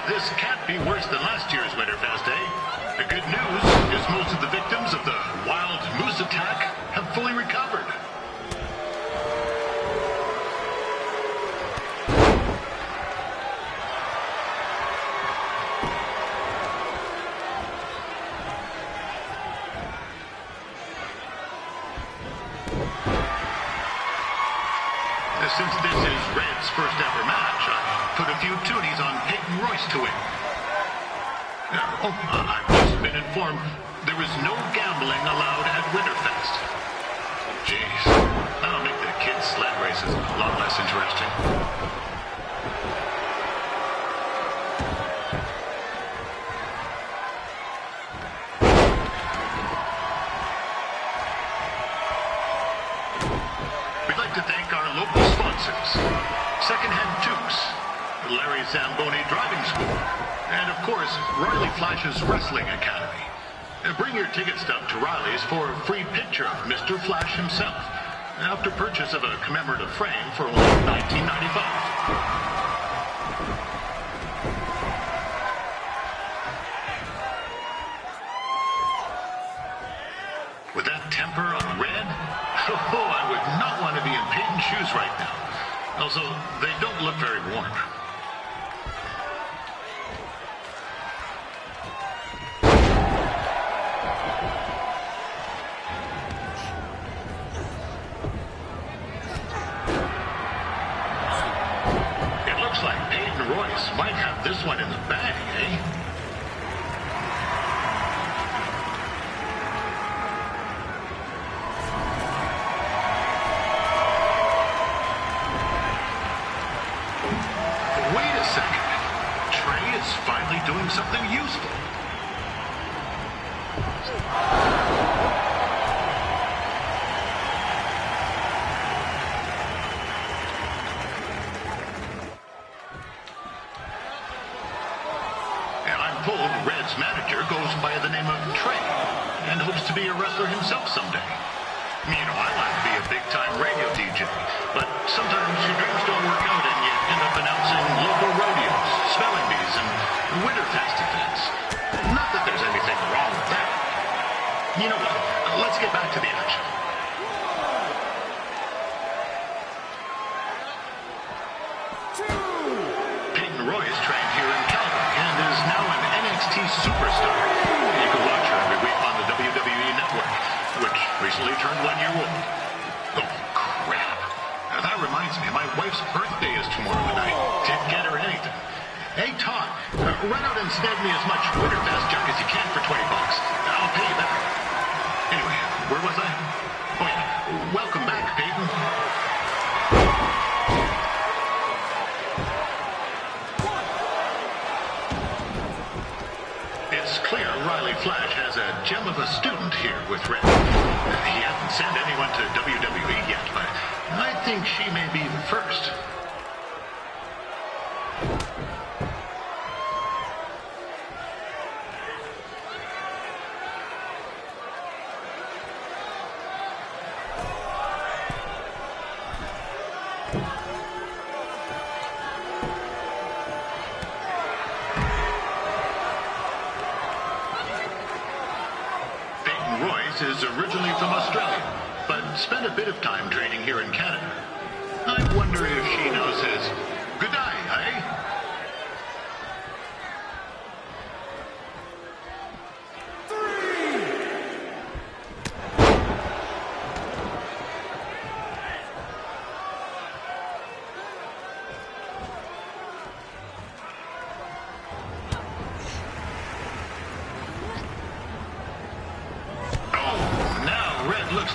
This can't be worse than last year's Winterfest, eh? The good news is most of the victims of the wild moose attack have fully recovered. Since this is Red's first ever match, I put a few toonies on Peyton Royce to win. I've just been informed there is no gambling allowed at Winterfest. Jeez, that'll make the kids' sled races a lot less interesting. We'd like to thank our local sponsors, Secondhand Tukes, Larry Zamboni Driving School, and of course, Riley Flash's Wrestling Academy. Bring your ticket stub to Riley's for a free picture of Mr. Flash himself, after purchase of a commemorative frame for only $19.95. With that temper on Red, I would not want to be in Peyton's shoes right now. Also, they don't look very warm. It looks like Peyton Royce might have this one in the bag, eh? Finally doing something useful. And I'm told Red's manager goes by the name of Trey and hopes to be a wrestler himself someday. You know, I like to be a big-time radio DJ, but sometimes your dreams don't work out and you end up announcing local rodeos, spelling bees, and Winterfest events. Not that there's anything wrong with that. You know what? Let's get back to the action. Peyton Royce trained here in Calgary and is now an NXT superstar. You can watch her every week on the WWE Network, which recently turned 1 year old. Oh, crap. That reminds me, my wife's birthday is tomorrow, and I didn't get her anything. Hey, Todd, run out and snag me as much Winterfest junk as you can for $20. I'll pay you back. Anyway, where was I? Oh, yeah. Welcome back, Peyton. It's clear Riley Flash has a gem of a student here with Red. He hasn't sent anyone to WWE yet, but I think she may be the first. Is originally from Australia, but spent a bit of time training here in Canada. I wonder if she knows his good day, eh?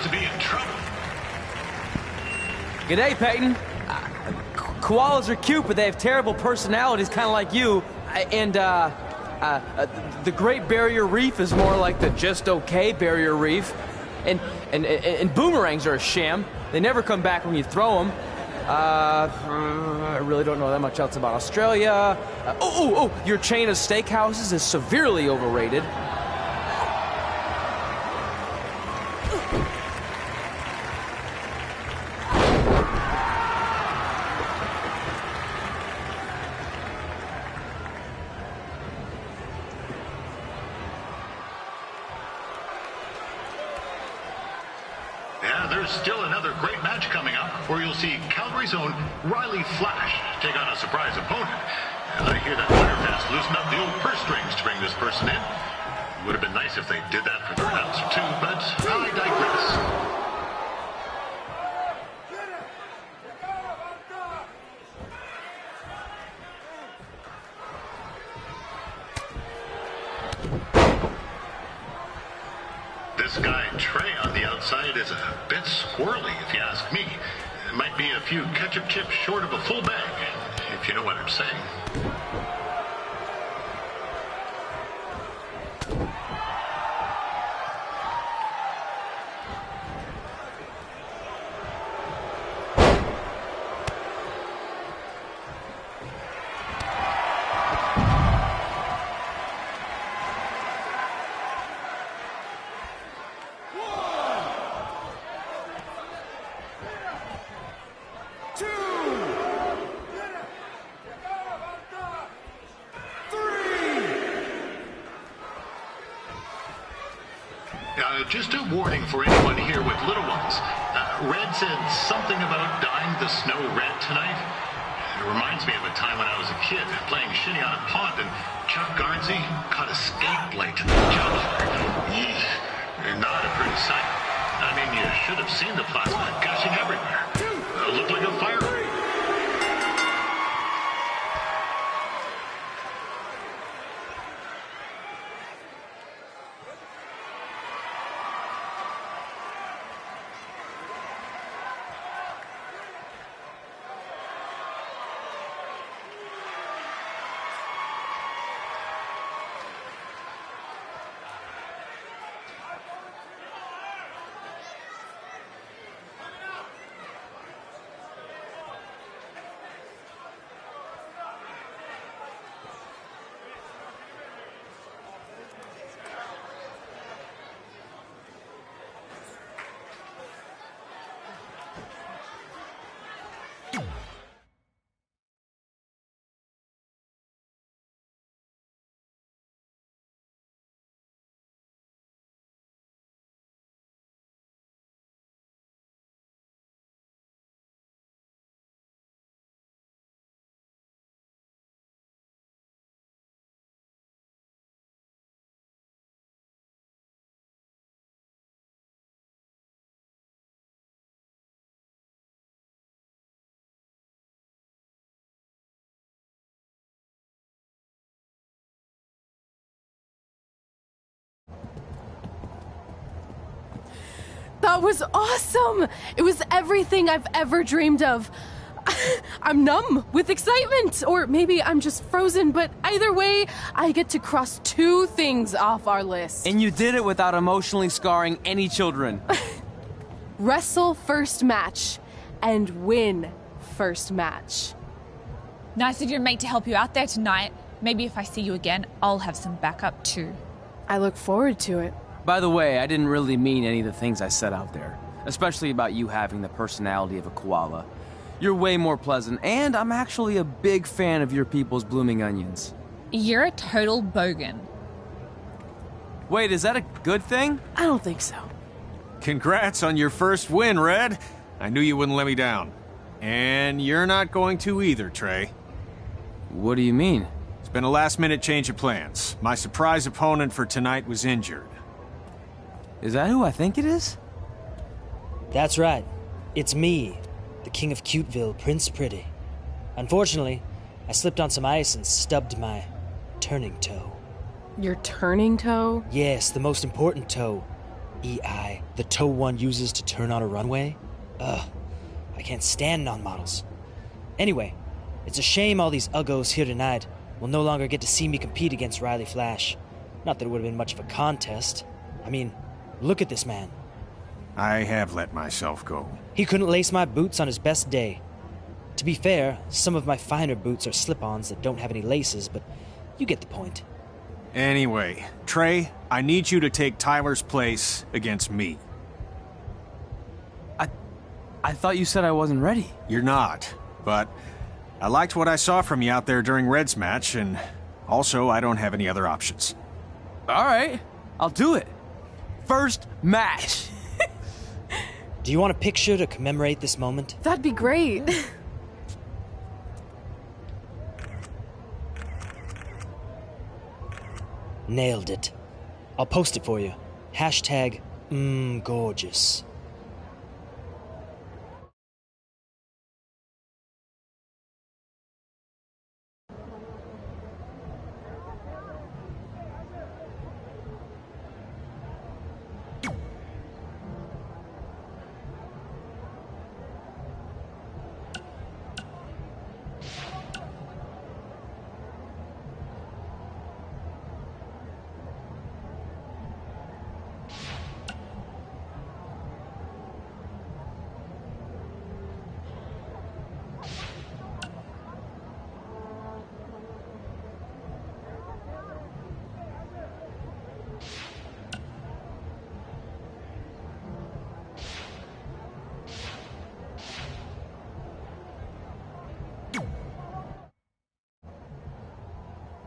To be in trouble. G'day, Peyton. Koalas are cute, but they have terrible personalities, kind of like you. And the Great Barrier Reef is more like the just okay Barrier Reef. And boomerangs are a sham. They never come back when you throw them. I really don't know that much else about Australia. Your chain of steakhouses is severely overrated. there's still another great match coming up where you'll see Calgary's own Riley Flash take on a surprise opponent. I hear that Winterfest loosened up the old purse strings to bring this person in. Would have been nice if they did that for their announcer too, but I digress. This guy, Trey, on the outside is a bit squirrely, if you ask me. It might be a few ketchup chips short of a full bag, if you know what I'm saying. Just a warning for anyone here with little ones. Red said something about dyeing the snow red tonight. It reminds me of a time when I was a kid playing shinny on a pond and Chuck Garnsey caught a skate blade to the jugular. Not a pretty sight. I mean, you should have seen the plasma gushing everywhere. It looked like a fire. That was awesome! It was everything I've ever dreamed of. I'm numb with excitement, or maybe I'm just frozen, but either way, I get to cross 2 things off our list. And you did it without emotionally scarring any children. Wrestle first match, and win first match. Nice of your mate to help you out there tonight. Maybe if I see you again, I'll have some backup too. I look forward to it. By the way, I didn't really mean any of the things I said out there. Especially about you having the personality of a koala. You're way more pleasant, and I'm actually a big fan of your people's blooming onions. You're a total bogan. Wait, is that a good thing? I don't think so. Congrats on your first win, Red. I knew you wouldn't let me down. And you're not going to either, Trey. What do you mean? It's been a last-minute change of plans. My surprise opponent for tonight was injured. Is that who I think it is? That's right. It's me, the King of Cuteville, Prince Pretty. Unfortunately, I slipped on some ice and stubbed my turning toe. Your turning toe? Yes, the most important toe. EI, the toe one uses to turn on a runway. I can't stand non-models. Anyway, it's a shame all these uggos here tonight will no longer get to see me compete against Riley Flash. Not that it would have been much of a contest. I mean, look at this man. I have let myself go. He couldn't lace my boots on his best day. To be fair, some of my finer boots are slip-ons that don't have any laces, but you get the point. Anyway, Trey, I need you to take Tyler's place against me. I thought you said I wasn't ready. You're not, but I liked what I saw from you out there during Red's match, and also I don't have any other options. All right, I'll do it. First match. Do you want a picture to commemorate this moment? That'd be great. Nailed it. I'll post it for you. Hashtag gorgeous.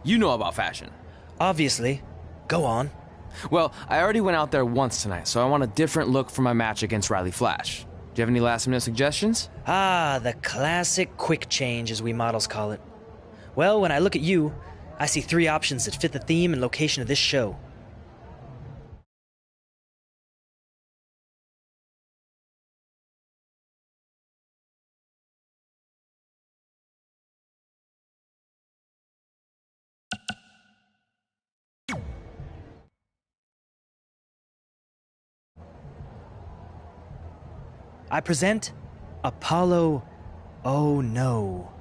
You know about fashion. Obviously. Go on. Well, I already went out there once tonight, so I want a different look for my match against Riley Flash. Do you have any last-minute suggestions? Ah, the classic quick change, as we models call it. Well, when I look at you, I see 3 options that fit the theme and location of this show. I present Apollo. Oh no.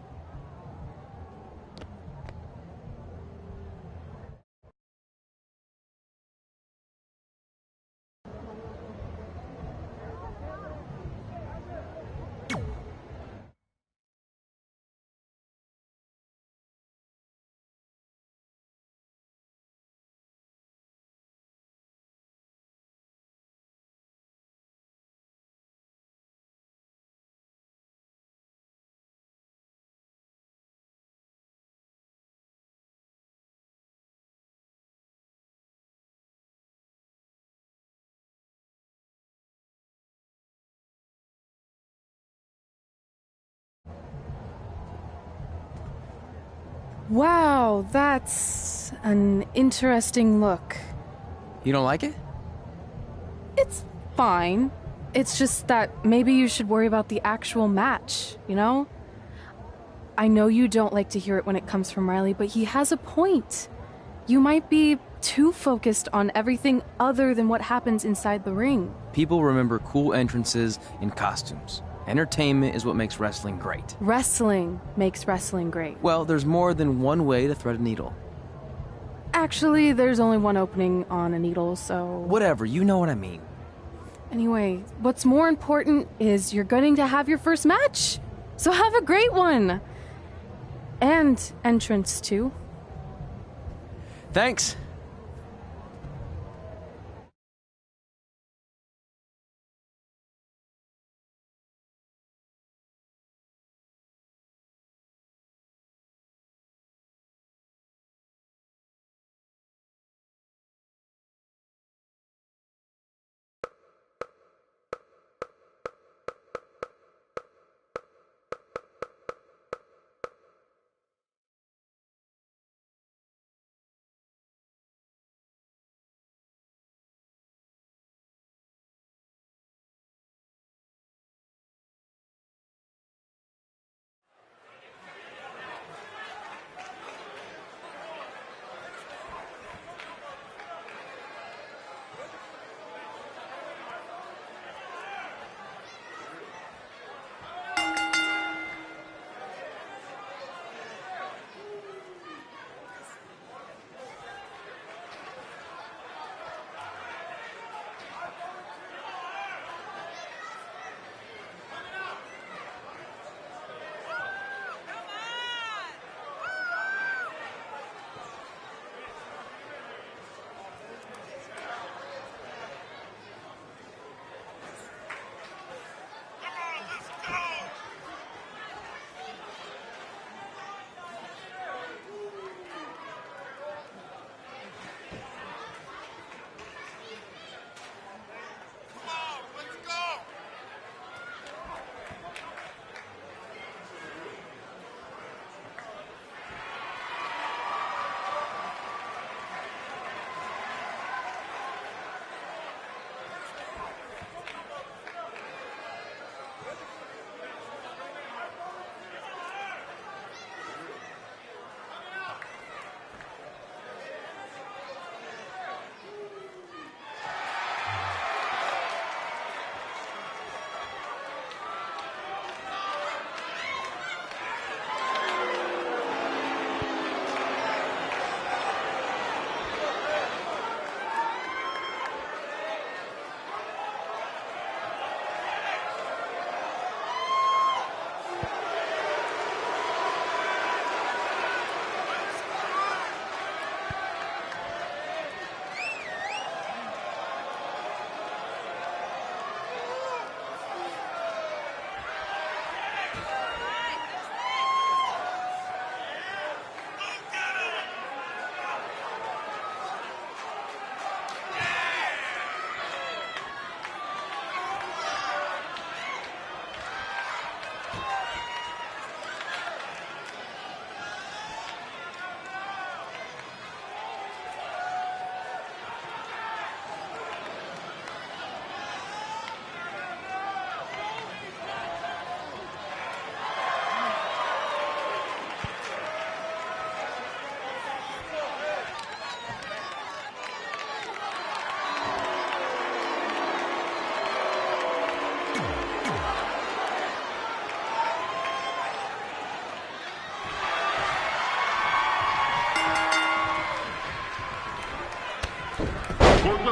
Wow, that's an interesting look. You don't like it? It's fine. It's just that maybe you should worry about the actual match, you know? I know you don't like to hear it when it comes from Riley, but he has a point. You might be too focused on everything other than what happens inside the ring. People remember cool entrances and costumes. Entertainment is what makes wrestling great. Wrestling makes wrestling great. Well, there's more than one way to thread a needle. Actually, there's only one opening on a needle, so... Whatever, you know what I mean. Anyway, what's more important is you're going to have your first match. So have a great one. And entrance, too. Thanks.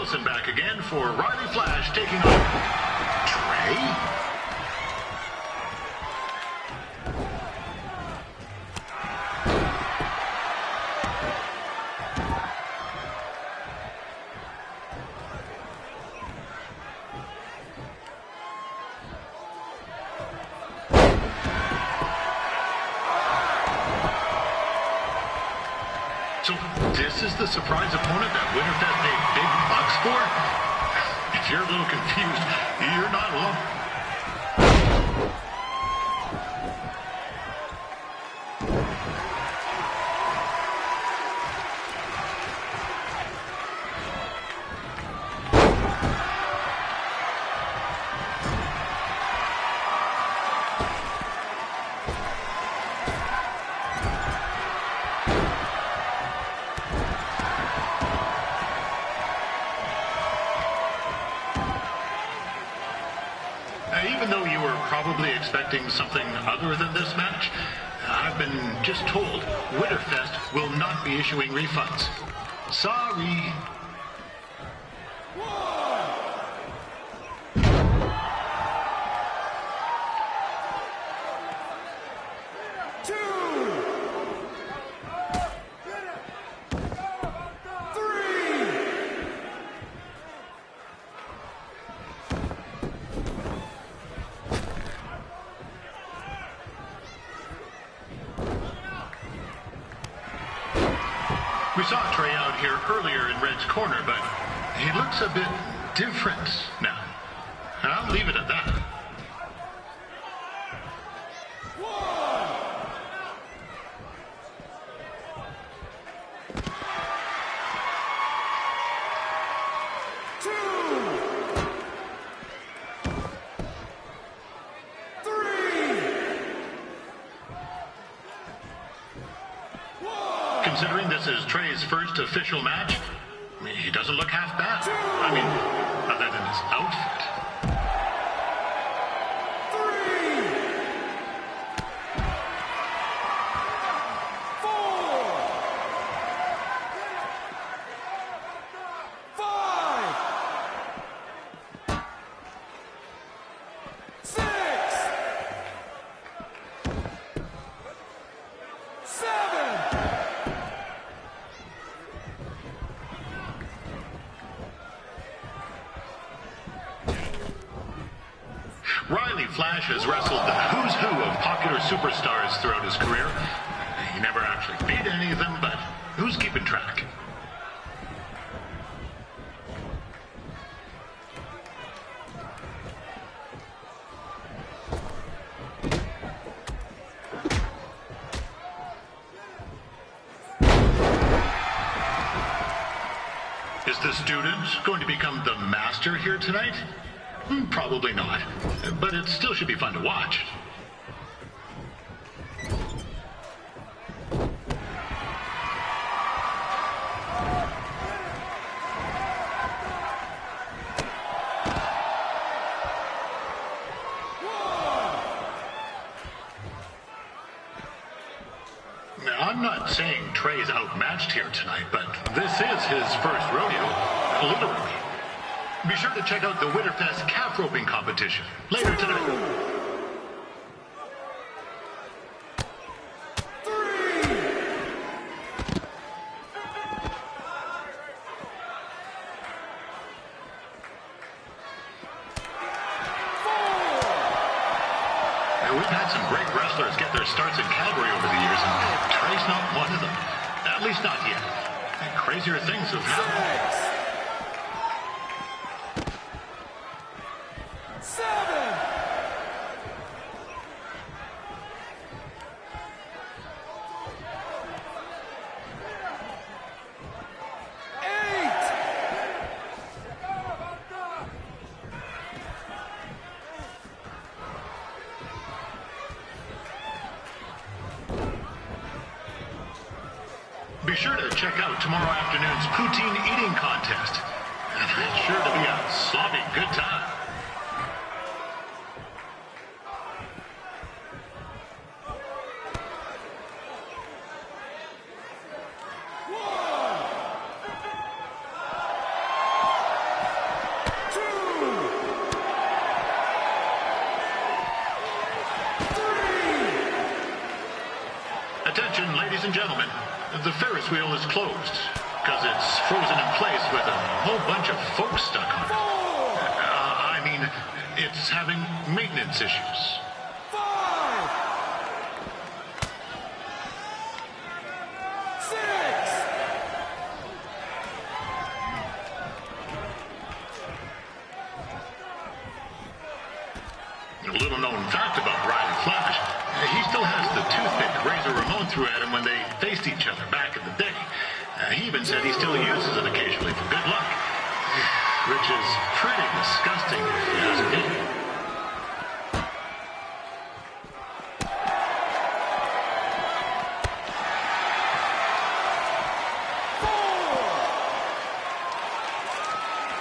Wilson back again for Riley Flash taking on Trey. So this is the surprise opponent that Winterfest paid big bucks for? If you're a little confused, you're not alone. Even though you were probably expecting something other than this match, I've been just told Winterfest will not be issuing refunds. Sorry. We saw Trey out here earlier in Red's corner, but he looks a bit different now. And I'll leave it at that. Considering this is Trey's first official match, he doesn't look half bad. I mean, other than his outfit. Riley Flash has wrestled the who's who of popular superstars throughout his career. He never actually beat any of them, but who's keeping track? Is the student going to become the master here tonight? Probably not, but it still should be fun to watch. Now, I'm not saying Trey's outmatched here tonight, but this is his first rodeo, literally. Be sure to check out the Winterfest calf roping competition later tonight. We've had some great wrestlers get their starts in Calgary over the years, and Trey's not one of them. At least not yet. And crazier things have happened. 8. Be sure to check out tomorrow afternoon's poutine eating contest. It's sure to be a sloppy good time. Attention, ladies and gentlemen. The Ferris wheel is closed because it's frozen in place with a whole bunch of folks stuck on it. I mean, it's having maintenance issues. 5, 6. A little known fact about Riley Flash, he still has the toothpick Razor Ramon threw at him when they faced each other back in the day. He even said he still uses it occasionally for good luck, which is pretty disgusting if you ask me.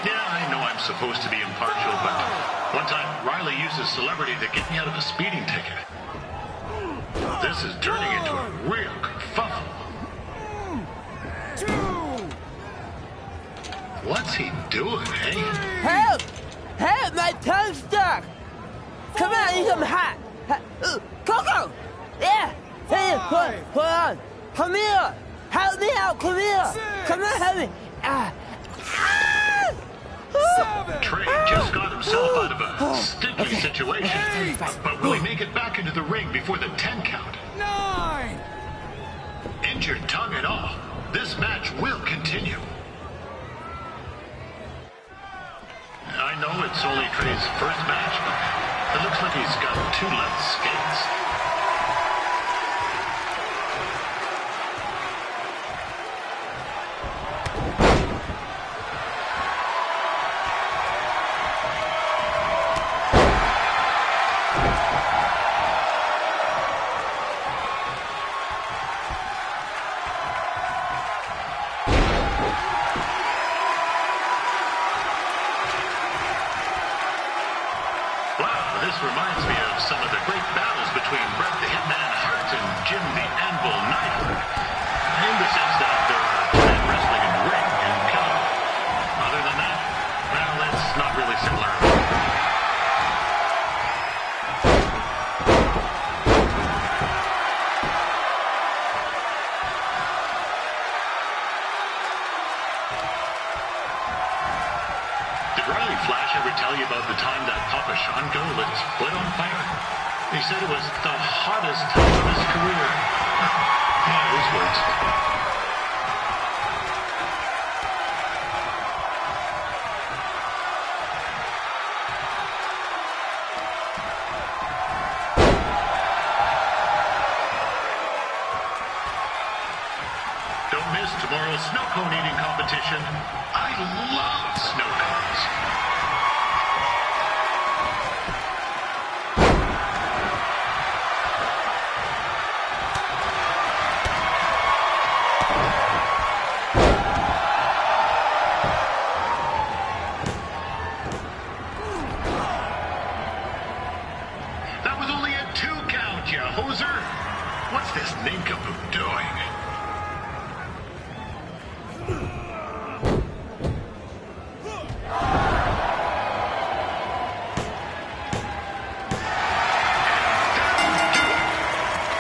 Yeah, I know I'm supposed to be impartial, but one time Riley used a celebrity to get me out of a speeding ticket. This is turning into a real kerfuffle. 2. What's he doing, eh? Help! Help! My tongue's stuck! Come on, I need some hot! Coco! Yeah! Hey, hold on! Come here! Help me out! Come here! 6. Come on, help me! Ah! 7. Trey just got himself out of a sticky situation. But will he make it back into the ring before the 10 count? 9. Injured tongue and all, this match will continue. I know it's only Trey's first match, but it looks like he's got 2 left skates. This reminds me of some of the great battles between Bret the Hitman Hart and Jim the Anvil Neidhart, in the sense that there are men wrestling in the ring and Canada. Other than that, well, it's not really similar. Did Riley Flash ever tell you about the time that Papa Shango lit his foot on fire? He said it was the hottest time of his career. Yeah, his words. Don't miss tomorrow's snow cone eating competition. I love snow cones. That was only a 2 count, you hoser. What's this nincompoop doing?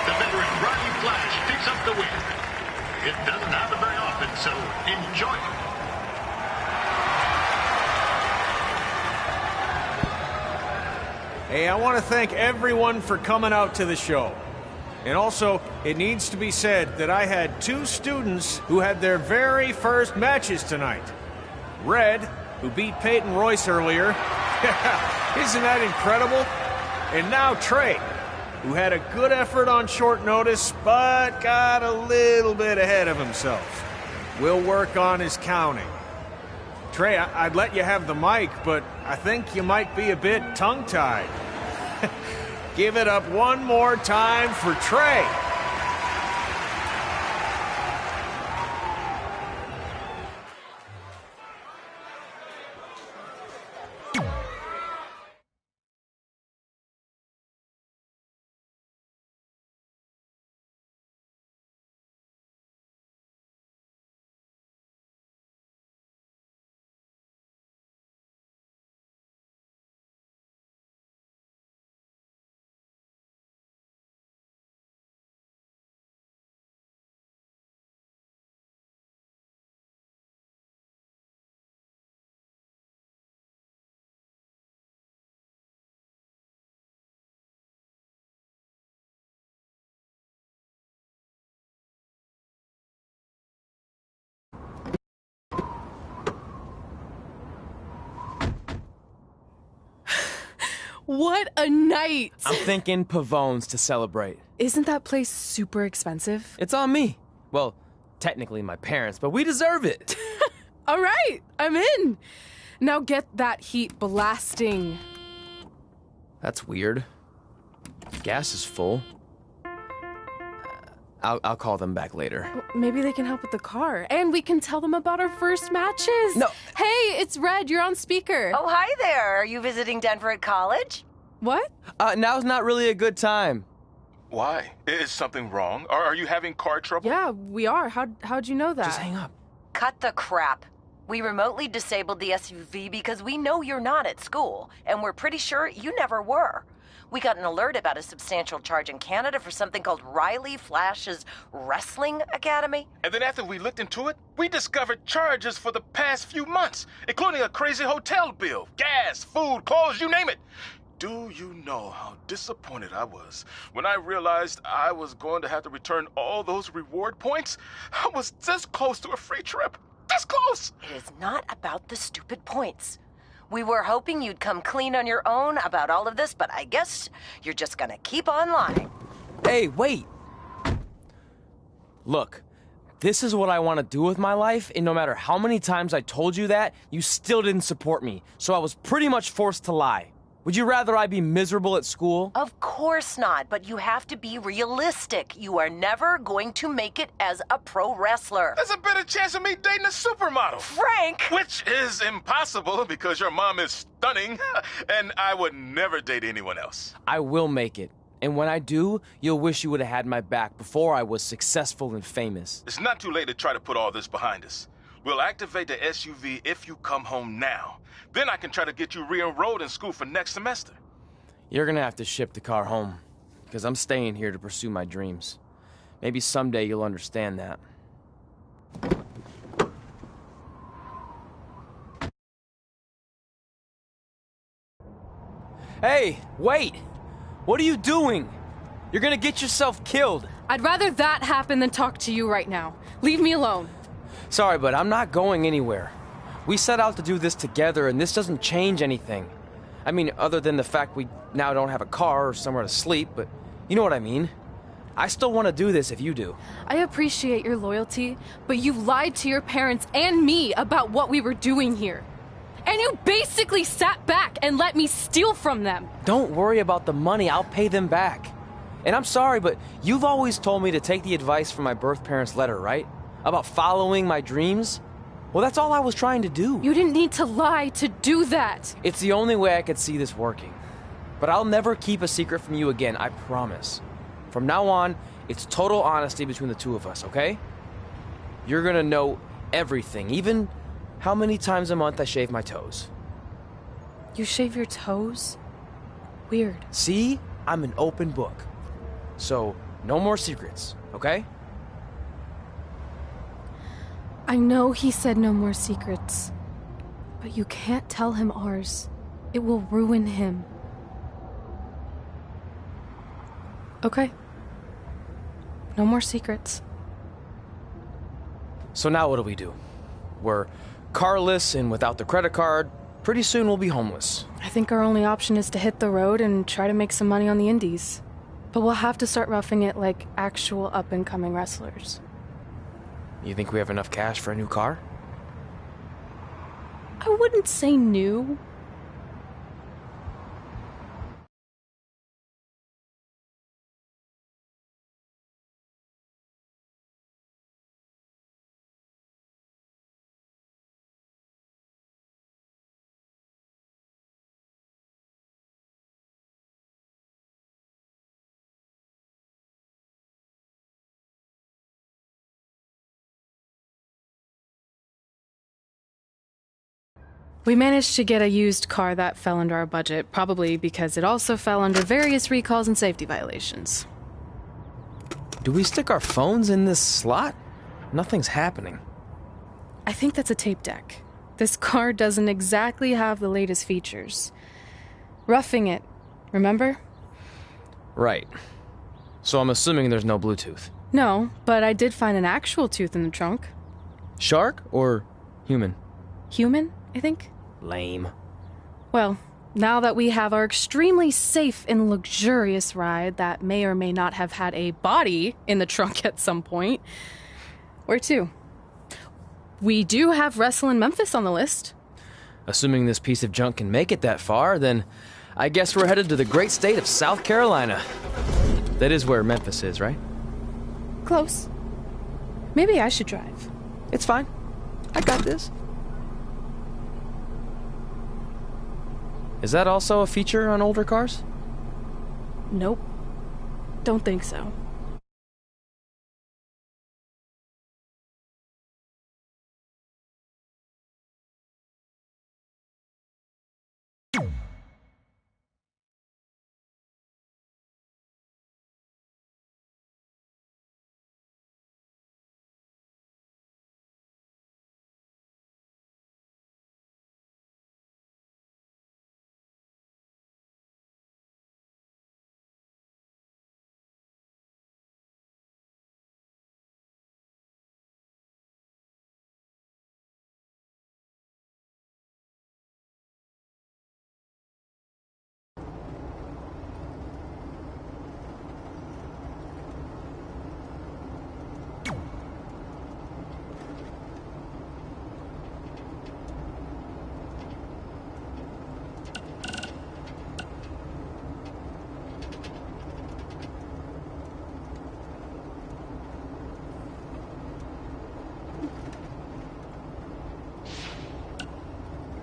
The veteran Riley Flash picks up the win. It doesn't happen very often, so enjoy it. Hey, I want to thank everyone for coming out to the show. And also, it needs to be said that I had 2 students who had their very first matches tonight. Red, who beat Peyton Royce earlier. Isn't that incredible? And now Trey, who had a good effort on short notice, but got a little bit ahead of himself. We'll work on his counting. Trey, I'd let you have the mic, but I think you might be a bit tongue-tied. Give it up one more time for Trey. What a night! I'm thinking Pavone's to celebrate. Isn't that place super expensive? It's on me. Well, technically my parents, but we deserve it. All right, I'm in. Now get that heat blasting. That's weird. Gas is full. I'll call them back later. Maybe they can help with the car. And we can tell them about our first matches. No. Hey, it's Red. You're on speaker. Oh, hi there. Are you visiting Denver at college? What? Now's not really a good time. Why? Is something wrong? Are you having car trouble? Yeah, we are. How'd you know that? Just hang up. Cut the crap. We remotely disabled the SUV because we know you're not at school, and we're pretty sure you never were. We got an alert about a substantial charge in Canada for something called Riley Flash's Wrestling Academy. And then after we looked into it, we discovered charges for the past few months, including a crazy hotel bill, gas, food, clothes, you name it. Do you know how disappointed I was when I realized I was going to have to return all those reward points? I was this close to a free trip. This close! It is not about the stupid points. We were hoping you'd come clean on your own about all of this, but I guess you're just gonna keep on lying. Hey, wait. Look, this is what I want to do with my life, and no matter how many times I told you that, you still didn't support me, so I was pretty much forced to lie. Would you rather I be miserable at school? Of course not, but you have to be realistic. You are never going to make it as a pro wrestler. There's a better chance of me dating a supermodel. Frank! Which is impossible because your mom is stunning, and I would never date anyone else. I will make it. And when I do, you'll wish you would have had my back before I was successful and famous. It's not too late to try to put all this behind us. We'll activate the SUV if you come home now. Then I can try to get you re-enrolled in school for next semester. You're gonna have to ship the car home, because I'm staying here to pursue my dreams. Maybe someday you'll understand that. Hey, wait! What are you doing? You're gonna get yourself killed. I'd rather that happen than talk to you right now. Leave me alone. Sorry, but I'm not going anywhere. We set out to do this together, and this doesn't change anything. I mean, other than the fact we now don't have a car or somewhere to sleep, but you know what I mean. I still want to do this if you do. I appreciate your loyalty, but you lied to your parents and me about what we were doing here. And you basically sat back and let me steal from them. Don't worry about the money, I'll pay them back. And I'm sorry, but you've always told me to take the advice from my birth parents' letter, right? About following my dreams? Well, that's all I was trying to do. You didn't need to lie to do that. It's the only way I could see this working. But I'll never keep a secret from you again, I promise. From now on, it's total honesty between the two of us, okay? You're gonna know everything, even how many times a month I shave my toes. You shave your toes? Weird. See? I'm an open book. So, no more secrets, okay? I know he said no more secrets, but you can't tell him ours. It will ruin him. Okay. No more secrets. So now what do? We're carless and without the credit card. Pretty soon we'll be homeless. I think our only option is to hit the road and try to make some money on the indies. But we'll have to start roughing it like actual up-and-coming wrestlers. You think we have enough cash for a new car? I wouldn't say new. We managed to get a used car that fell under our budget, probably because it also fell under various recalls and safety violations. Do we stick our phones in this slot? Nothing's happening. I think that's a tape deck. This car doesn't exactly have the latest features. Roughing it, remember? Right. So I'm assuming there's no Bluetooth. No, but I did find an actual tooth in the trunk. Shark or human? Human, I think. Lame. Well, Now that we have our extremely safe and luxurious ride that may or may not have had a body in the trunk at some point, where to? We do have Wrestle in Memphis on the list. Assuming this piece of junk can make it that far, then I guess we're headed to the great state of South Carolina. That is where Memphis is, right? Close. Maybe I should drive. It's fine. I got this. Is that also a feature on older cars? Nope. Don't think so.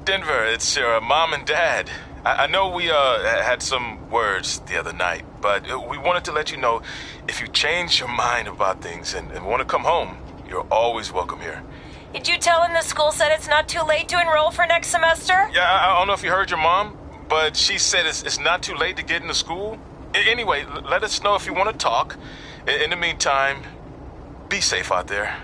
Denver, it's your mom and dad. I know we had some words the other night, but we wanted to let you know if you change your mind about things and want to come home, you're always welcome here. Did you tell him the school said it's not too late to enroll for next semester? Yeah, I don't know if you heard your mom, but she said it's not too late to get into school. Anyway, let us know if you want to talk. In the meantime, be safe out there.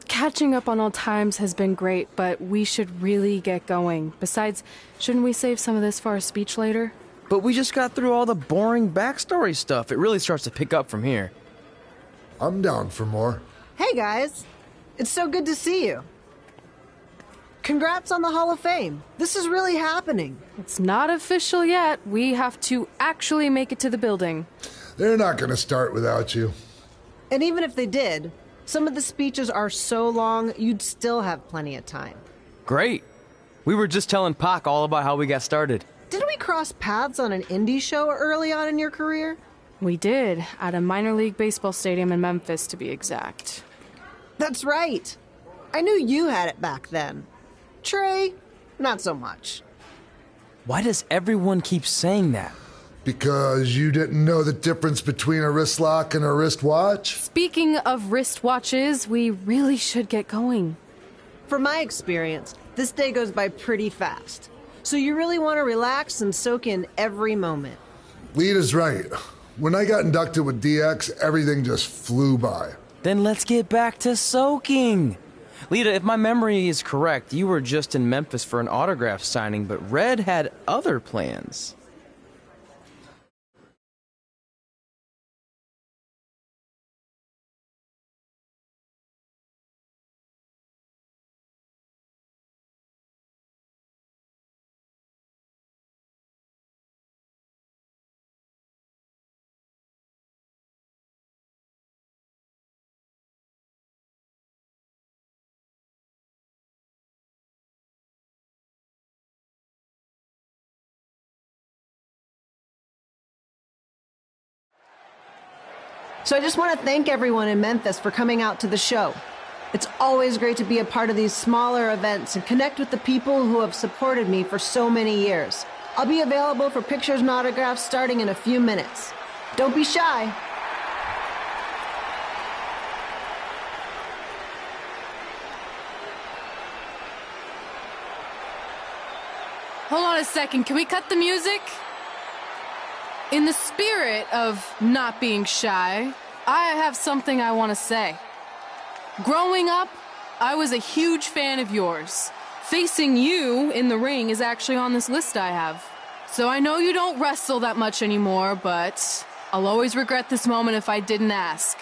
Catching up on old times has been great, but we should really get going. Besides, shouldn't we save some of this for our speech later? But we just got through all the boring backstory stuff. It really starts to pick up from here. I'm down for more. Hey guys, it's so good to see you. Congrats on the Hall of Fame. This is really happening. It's not official yet. We have to actually make it to the building. They're not going to start without you. And even if they did, some of the speeches are so long, you'd still have plenty of time. Great. We were just telling Pac all about how we got started. Didn't we cross paths on an indie show early on in your career? We did, at a minor league baseball stadium in Memphis, to be exact. That's right. I knew you had it back then. Trey, not so much. Why does everyone keep saying that? Because you didn't know the difference between a wrist lock and a wristwatch? Speaking of wristwatches, we really should get going. From my experience, this day goes by pretty fast. So you really want to relax and soak in every moment. Lita's right. When I got inducted with DX, everything just flew by. Then let's get back to soaking. Lita, if my memory is correct, you were just in Memphis for an autograph signing, but Red had other plans. So I just want to thank everyone in Memphis for coming out to the show. It's always great to be a part of these smaller events and connect with the people who have supported me for so many years. I'll be available for pictures and autographs starting in a few minutes. Don't be shy. hold on a second. Can we cut the music? In the spirit of not being shy, I have something I want to say. Growing up, I was a huge fan of yours. Facing you in the ring is actually on this list I have. So I know you don't wrestle that much anymore, but I'll always regret this moment if I didn't ask.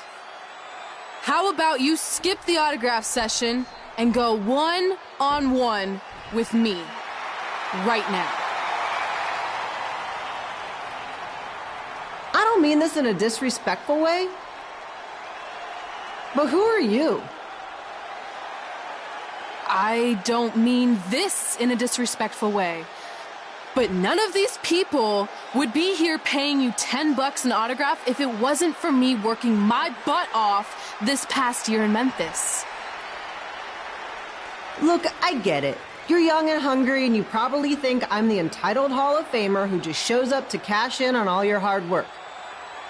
How about you skip the autograph session and go one-on-one with me right now? I don't mean this in a disrespectful way, but who are you? I don't mean this in a disrespectful way, but none of these people would be here paying you $10 an autograph if it wasn't for me working my butt off this past year in Memphis. Look, I get it. You're young and hungry, and you probably think I'm the entitled Hall of Famer who just shows up to cash in on all your hard work.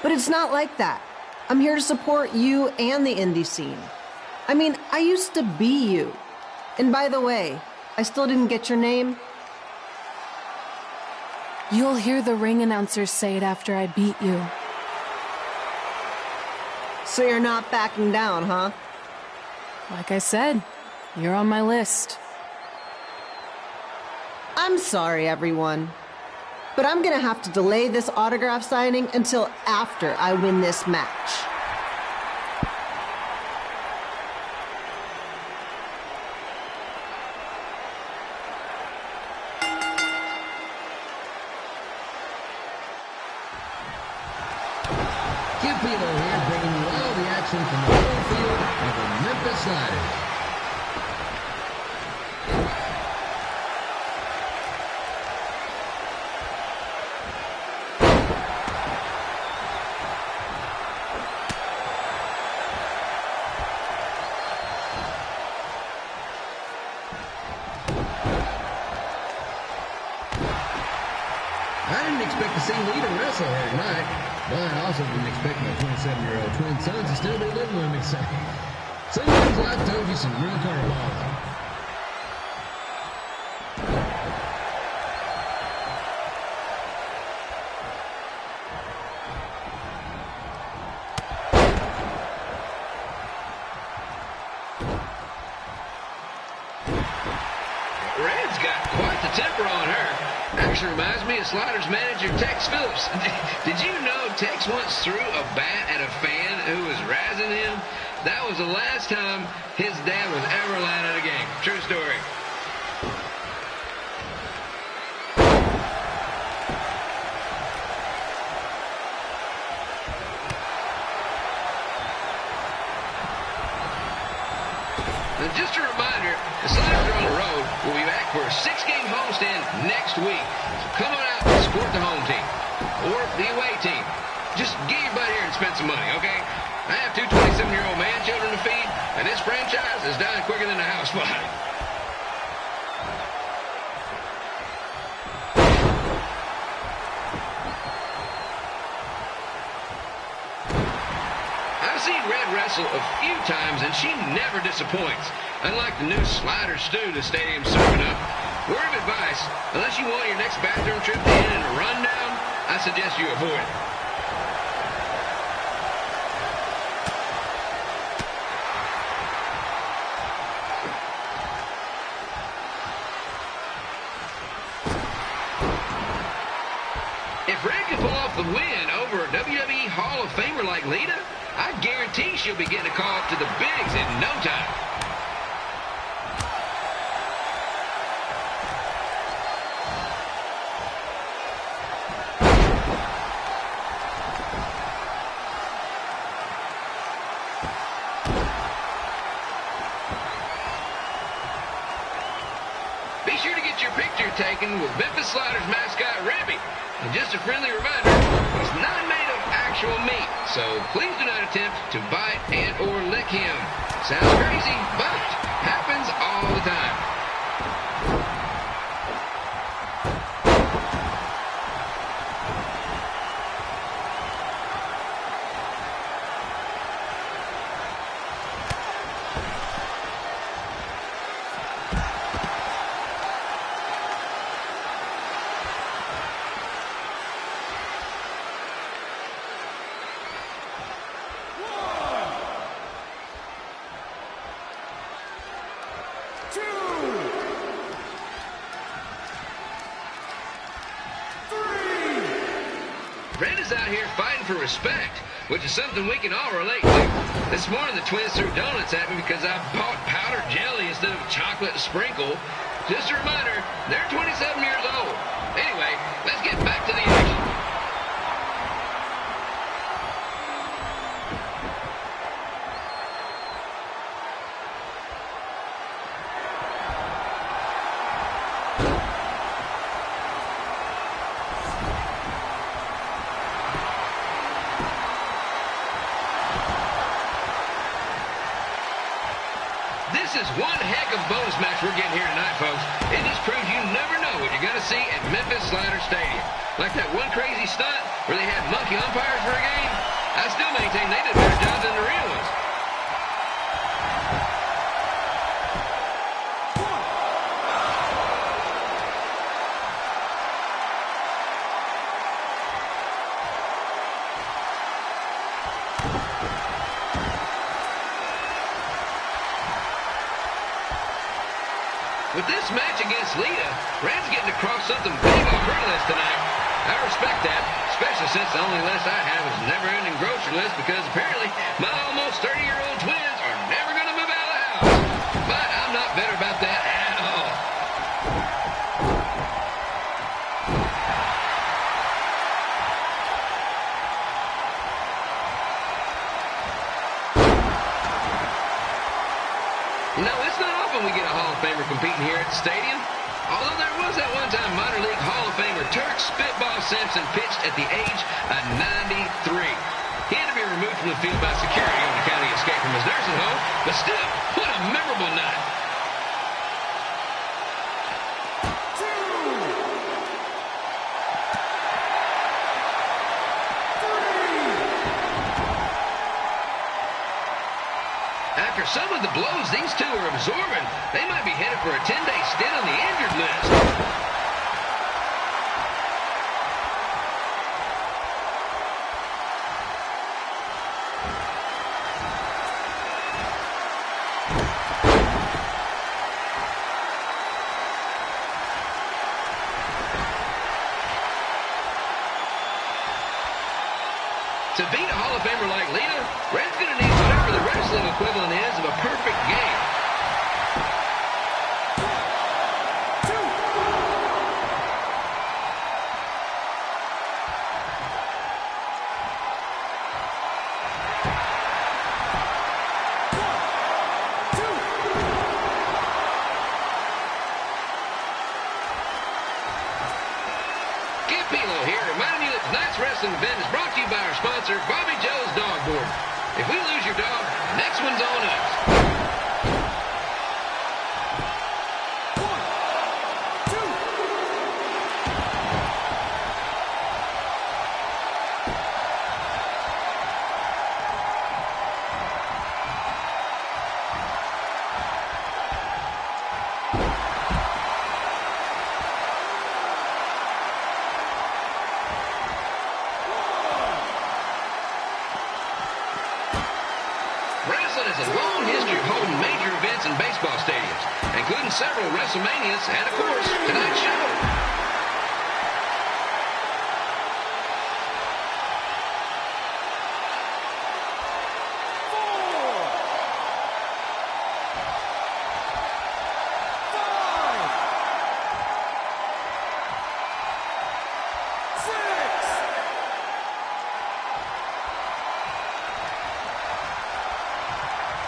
But it's not like that. I'm here to support you and the indie scene. I mean, I used to be you. And by the way, I still didn't get your name. You'll hear the ring announcers say it after I beat you. So you're not backing down, huh? Like I said, you're on my list. I'm sorry, everyone. But I'm gonna have to delay this autograph signing until after I win this match. Kip Pino here, bringing you all the action from the home field of the Memphis Sliders. I didn't expect to see Lita wrestle here tonight, but I also didn't expect my 27-year-old twin sons to still be living with me, so sometimes life throws you some real curveballs. Red's got quite the temper on her. Actually reminds me of Sliders manager Tex Phillips. Did you know Tex once threw a bat at a fan who was razzing him? That was the last time his dad was ever allowed at a game. True story. And just a reminder, the Sliders are on the road. We'll be back for a 6-game homestand next week. So come on out and support the home team or the away team. Just get your butt here and spend some money, okay? I have two 27-year-old man-children to feed, and this franchise is dying quicker than the house fire. I've seen Red wrestle a few times, and she never disappoints. Unlike the new Slider stew the stadium's serving up, word of advice, unless you want your next bathroom trip to end in a rundown, I suggest you avoid it. If Red can pull off the win over a WWE Hall of Famer like Lita, I guarantee she'll be getting a call up to the bigs in no time. Be sure to get your picture taken with Memphis Sliders mascot Rebby. And just a friendly reminder, he's not made of actual meat, so please do not attempt to bite and or lick him. Sounds crazy, but happens all the time. here fighting for respect, which is something we can all relate to. This morning, the twins threw donuts at me because I bought powdered jelly instead of chocolate sprinkle. Just a reminder, they're 27 years old. Anyway, let's get back to the action. This is one heck of a bonus match we're getting here tonight, folks. It just proves you never know what you're going to see at Memphis Slider Stadium. Like that one crazy stunt where they had monkey umpires for a game. I still maintain they did a better job than the real ones. With this match against Lita, Red's getting across something big on her list tonight. I respect that, especially since the only list I have is a never-ending grocery list because apparently my almost 30-year-old twins are never going to move out of the house. But I'm not bitter about that at all. No, it's not often we get a Hall of Famer competing here at the stadium. Although there was that one time minor league Hall of Famer Turk Spitball Simpson pitched at the age of 93. He had to be removed from the field by security on account of the escape from his nursing home, but still, what a memorable night. After some of the blows these two are absorbing, they might be headed for a 10-day stint on the injured list. To beat a Hall of Famer like Lita, Red's going to need whatever the wrestling equivalent is of a perfect game. Pilo here, reminding you that tonight's wrestling event is brought to you by our sponsor, Bobby Joe's Dog Board. If we lose your dog, next one's on us. Wrestling has a long history of holding major events in baseball stadiums, including several WrestleManias and, of course, tonight's show.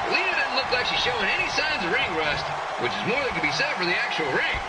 Lita doesn't look like she's showing any signs of ring rust, which is more than can be said for the actual ring.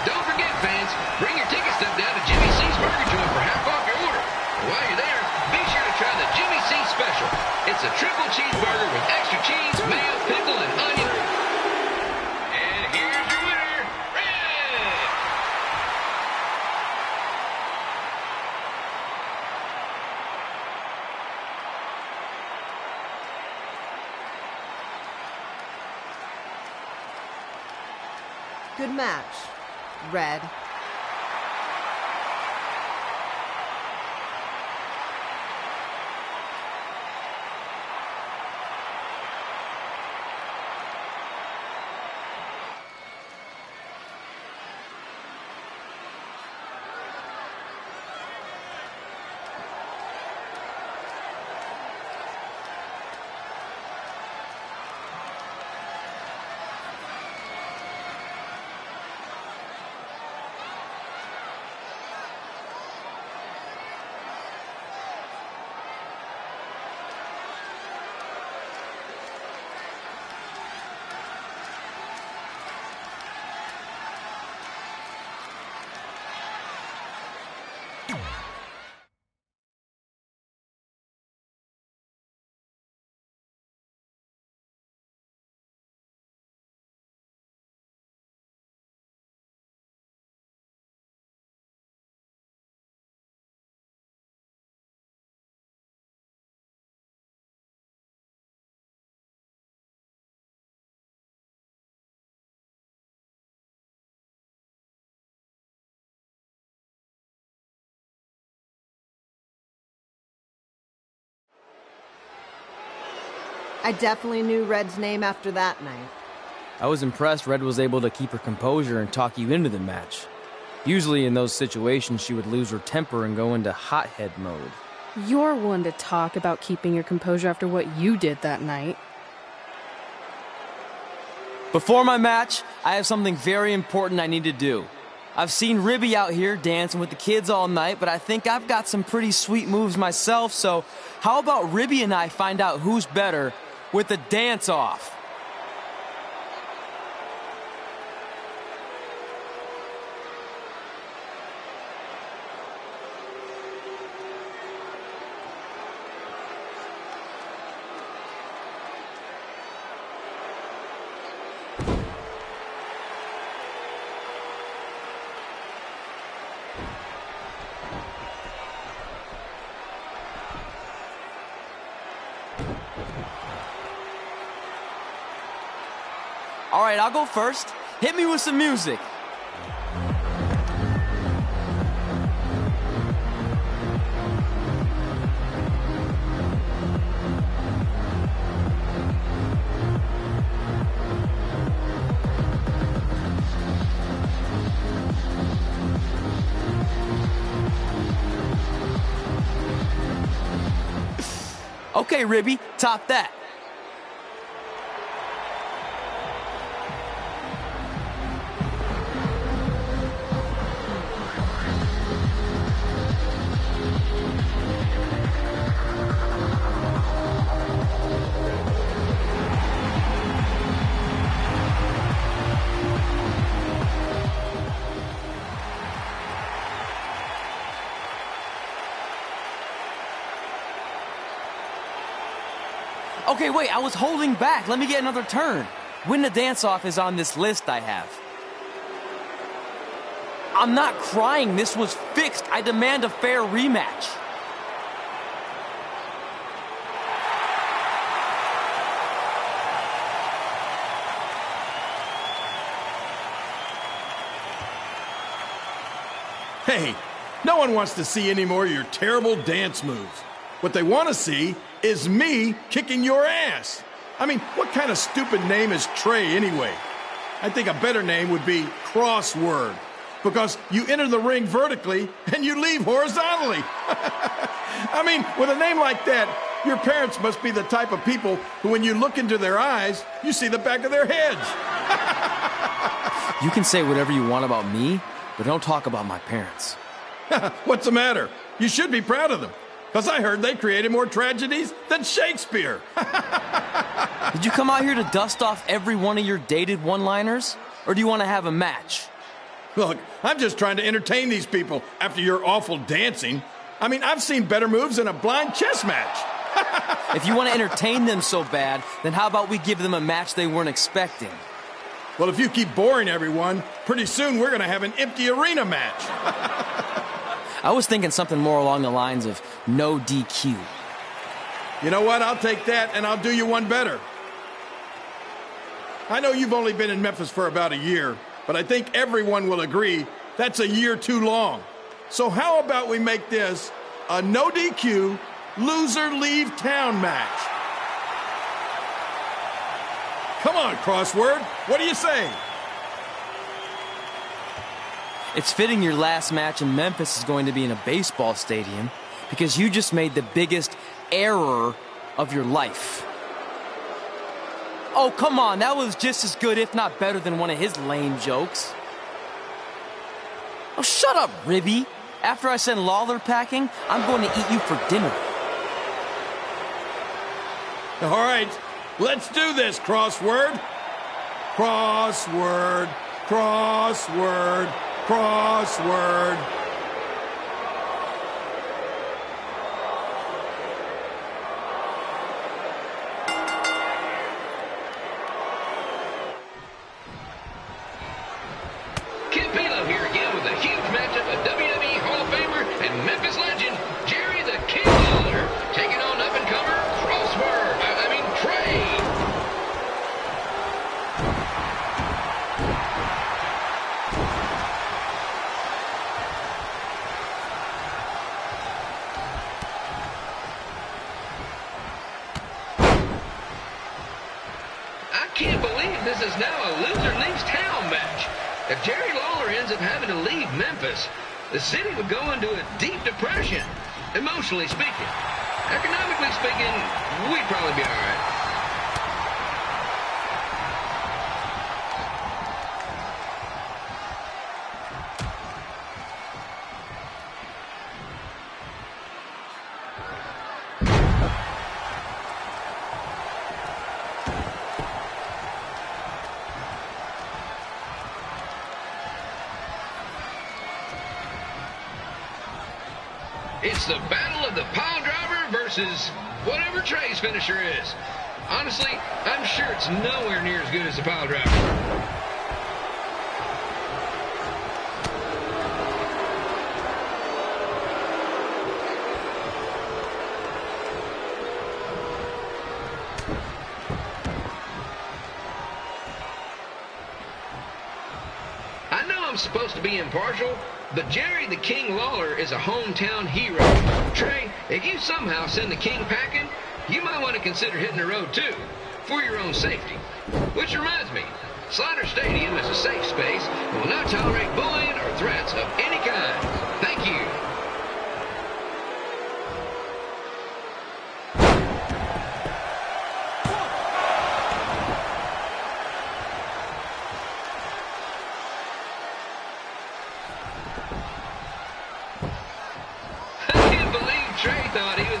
Don't forget, fans, bring your ticket stub down to Jimmy C's Burger Joint for half off your order. And while you're there, be sure to try the Jimmy C Special. It's a triple cheeseburger with extra cheese, mayo, pickle, and onion. Good match, Red. I definitely knew Red's name after that night. I was impressed Red was able to keep her composure and talk you into the match. Usually in those situations, she would lose her temper and go into hothead mode. You're one to talk about keeping your composure after what you did that night. Before my match, I have something very important I need to do. I've seen Ribby out here dancing with the kids all night, but I think I've got some pretty sweet moves myself, so how about Ribby and I find out who's better with the dance-off? All right, I'll go first. Hit me with some music. Okay, Ribby, top that. Okay, wait, I was holding back. Let me get another turn. Win the dance-off is on this list I have. I'm not crying. This was fixed. I demand a fair rematch. Hey, no one wants to see any more of your terrible dance moves. What they want to see is me kicking your ass. I mean, what kind of stupid name is Trey anyway? I think a better name would be Crossword, because you enter the ring vertically and you leave horizontally. I mean, with a name like that, your parents must be the type of people who, when you look into their eyes, you see the back of their heads. You can say whatever you want about me, but don't talk about my parents. What's the matter? You should be proud of them. Because I heard they created more tragedies than Shakespeare. Did you come out here to dust off every one of your dated one-liners? Or do you want to have a match? Look, I'm just trying to entertain these people after your awful dancing. I mean, I've seen better moves in a blind chess match. If you want to entertain them so bad, then how about we give them a match they weren't expecting? Well, if you keep boring everyone, pretty soon we're going to have an empty arena match. I was thinking something more along the lines of no DQ. You know what? I'll take that, and I'll do you one better. I know you've only been in Memphis for about a year, but I think everyone will agree that's a year too long. So how about we make this a no DQ, loser leave town match? Come on, Crossword. What do you say? It's fitting your last match in Memphis is going to be in a baseball stadium because you just made the biggest error of your life. Oh, come on. That was just as good, if not better, than one of his lame jokes. Oh, shut up, Ribby. After I send Lawler packing, I'm going to eat you for dinner. All right, let's do this, Crossword. Crossword, crossword, crossword. The city would go into a deep depression, emotionally speaking. Economically speaking, we'd probably be all right. It's the battle of the pile driver versus whatever Trey's finisher is. Honestly, I'm sure it's nowhere near as good as the pile driver. I know I'm supposed to be impartial, but Jerry the King Lawler is a hometown hero. Trey, if you somehow send the King packing, you might want to consider hitting the road too, for your own safety. Which reminds me, Slaughter Stadium is a safe space and will not tolerate bullying or threats of any kind. Thank you.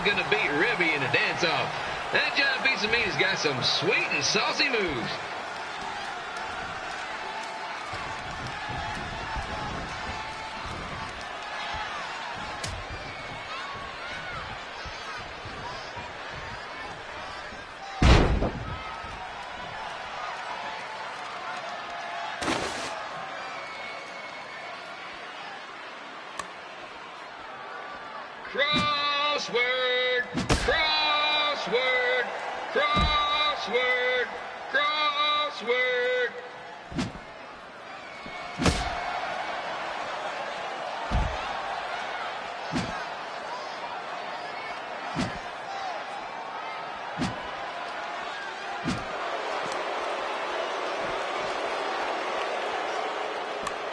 Gonna beat Ribby in a dance-off. That giant piece of meat has got some sweet and saucy moves. Crossword, crossword, crossword, crossword.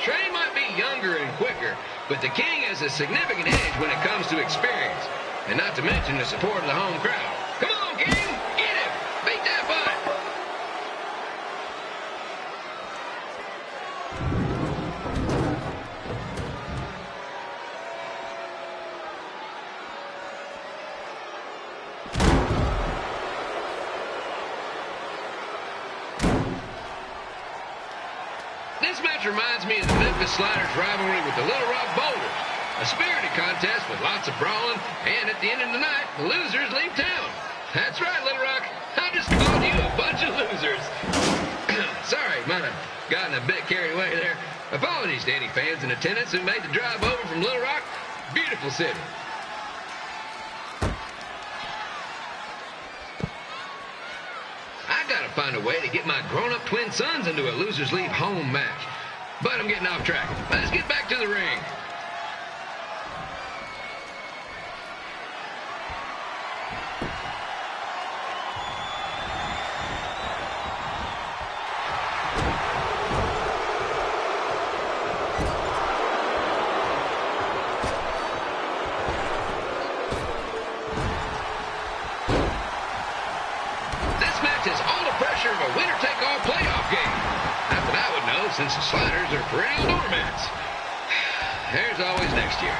Trey might be younger and quicker, but the King has a significant edge when it comes to experience, and not to mention the support of the home crowd. Come on, King! Get him! Beat that butt! This match reminds me of the Memphis Sliders rivalry with the Little Rock Boulders. A spirited contest with lots of brawling, and at the end of the night, the losers leave town. That's right, Little Rock. I just called you a bunch of losers. Sorry, might have gotten a bit carried away there. Apologies to any fans in attendance who made the drive over from Little Rock. Beautiful city. I gotta find a way to get my grown-up twin sons into a losers leave home match. But I'm getting off track. Let's get back to the ring. Of a winner-take-all playoff game. Not that I would know, since the Sliders are perennial doormats. There's always next year.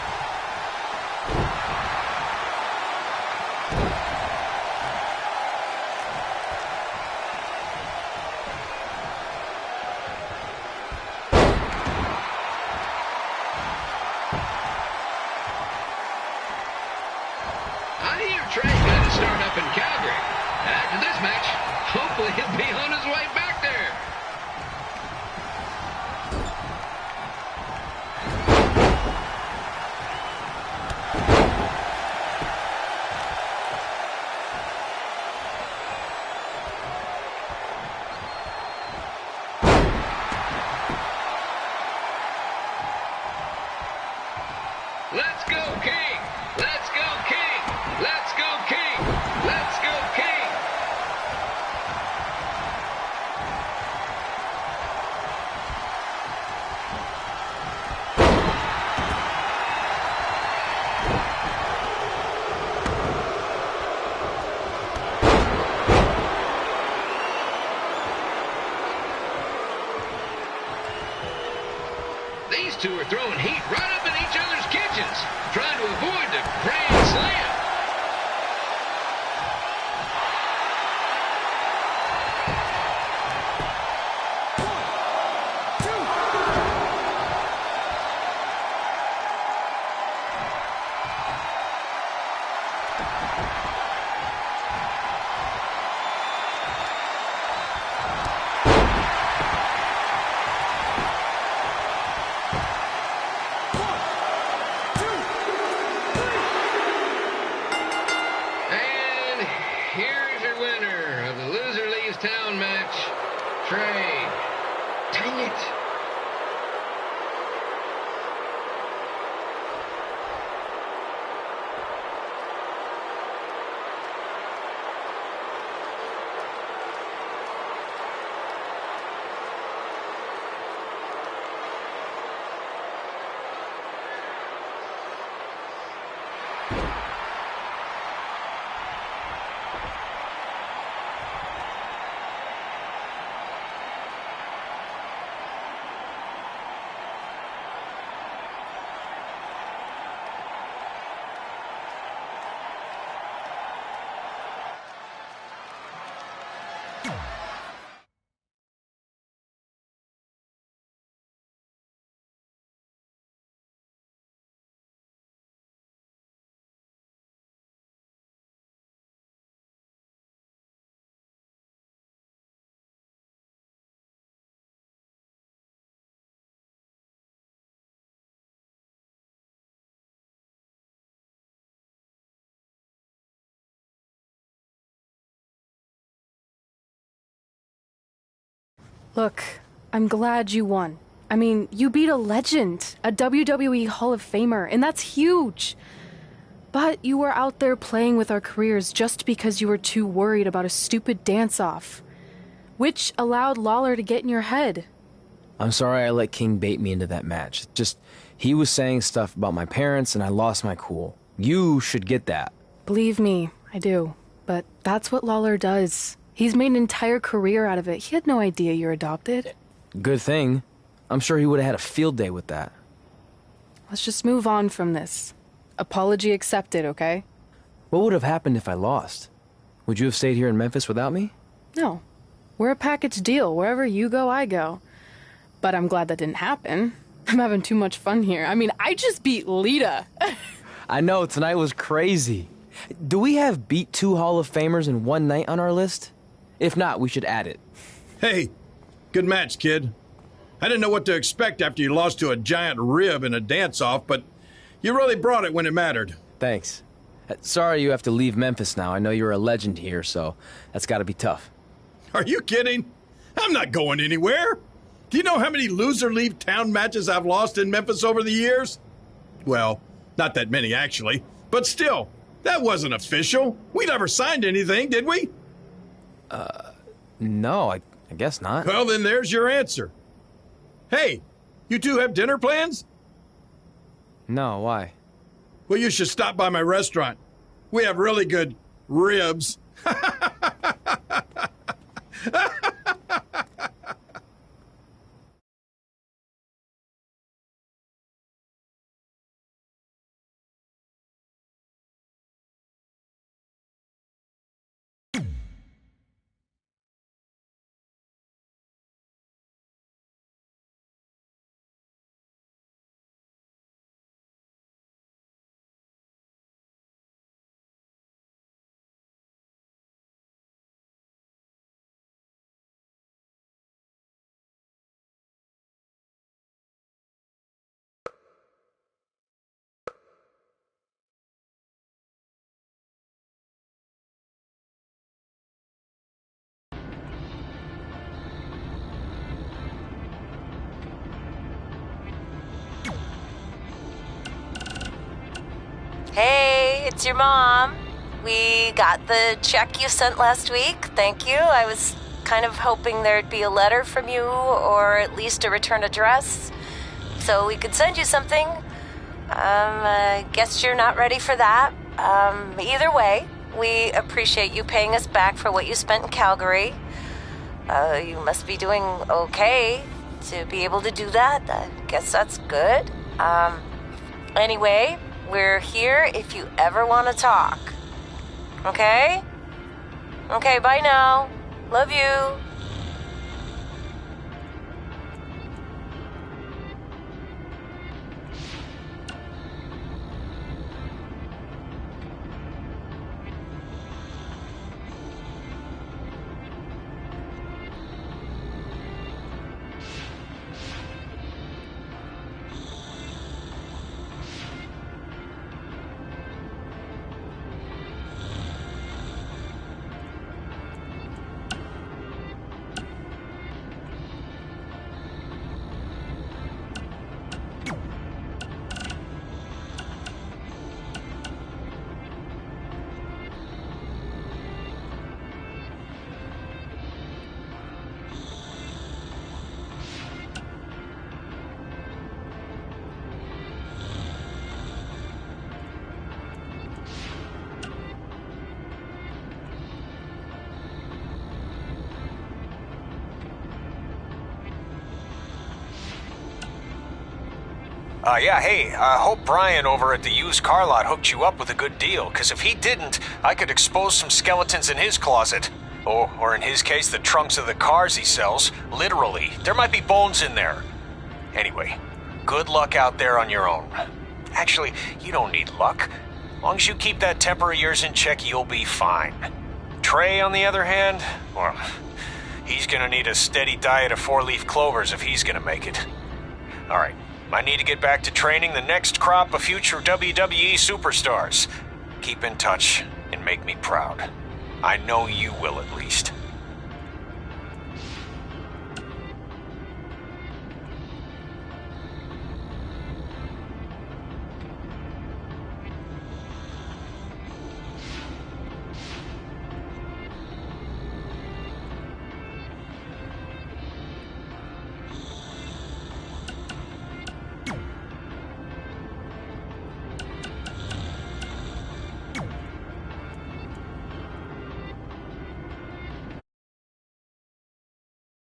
I hear Trey got to start up in Calgary. After this match, hopefully he'll be on his way back there. Let's go, King! Let's go, King! Let's go, King! Let's go, King! These two are throwing heat right up in each other's kitchens, trying to avoid the Grand Slam. Here's your winner of the Loser Leaves Town match, Trey. Dang it. Look, I'm glad you won. I mean, you beat a legend, a WWE Hall of Famer, and that's huge. But you were out there playing with our careers just because you were too worried about a stupid dance-off, which allowed Lawler to get in your head. I'm sorry I let King bait me into that match. Just, he was saying stuff about my parents and I lost my cool. You should get that. Believe me, I do. But that's what Lawler does. He's made an entire career out of it. He had no idea you're adopted. Good thing. I'm sure he would have had a field day with that. Let's just move on from this. Apology accepted, okay? What would have happened if I lost? Would you have stayed here in Memphis without me? No. We're a package deal. Wherever you go, I go. But I'm glad that didn't happen. I'm having too much fun here. I mean, I just beat Lita. I know, tonight was crazy. Do we have beat 2 Hall of Famers in one night on our list? If not, we should add it. Hey, good match, kid. I didn't know what to expect after you lost to a giant rib in a dance-off, but you really brought it when it mattered. Thanks. Sorry you have to leave Memphis now. I know you're a legend here, so that's gotta be tough. Are you kidding? I'm not going anywhere. Do you know how many loser leave town matches I've lost in Memphis over the years? Well, not that many actually, but still, that wasn't official. We never signed anything, did we? No, I guess not. Well, then there's your answer. Hey, you two have dinner plans? No, why? Well, you should stop by my restaurant. We have really good ribs. Hey, it's your mom. We got the check you sent last week. Thank you. I was kind of hoping there'd be a letter from you, or at least a return address, so we could send you something. I guess you're not ready for that. Either way, we appreciate you paying us back for what you spent in Calgary. You must be doing okay to be able to do that. I guess that's good. Anyway, we're here if you ever want to talk. Okay? Okay, bye now. Love you. Yeah, hey, I hope Brian over at the used car lot hooked you up with a good deal, because if he didn't, I could expose some skeletons in his closet. Or in his case, the trunks of the cars he sells. Literally, there might be bones in there. Anyway, good luck out there on your own. Actually, you don't need luck. As long as you keep that temper of yours in check, you'll be fine. Trey, on the other hand, well, he's gonna need a steady diet of 4-leaf clovers if he's gonna make it. All right. I need to get back to training the next crop of future WWE superstars. Keep in touch and make me proud. I know you will, at least.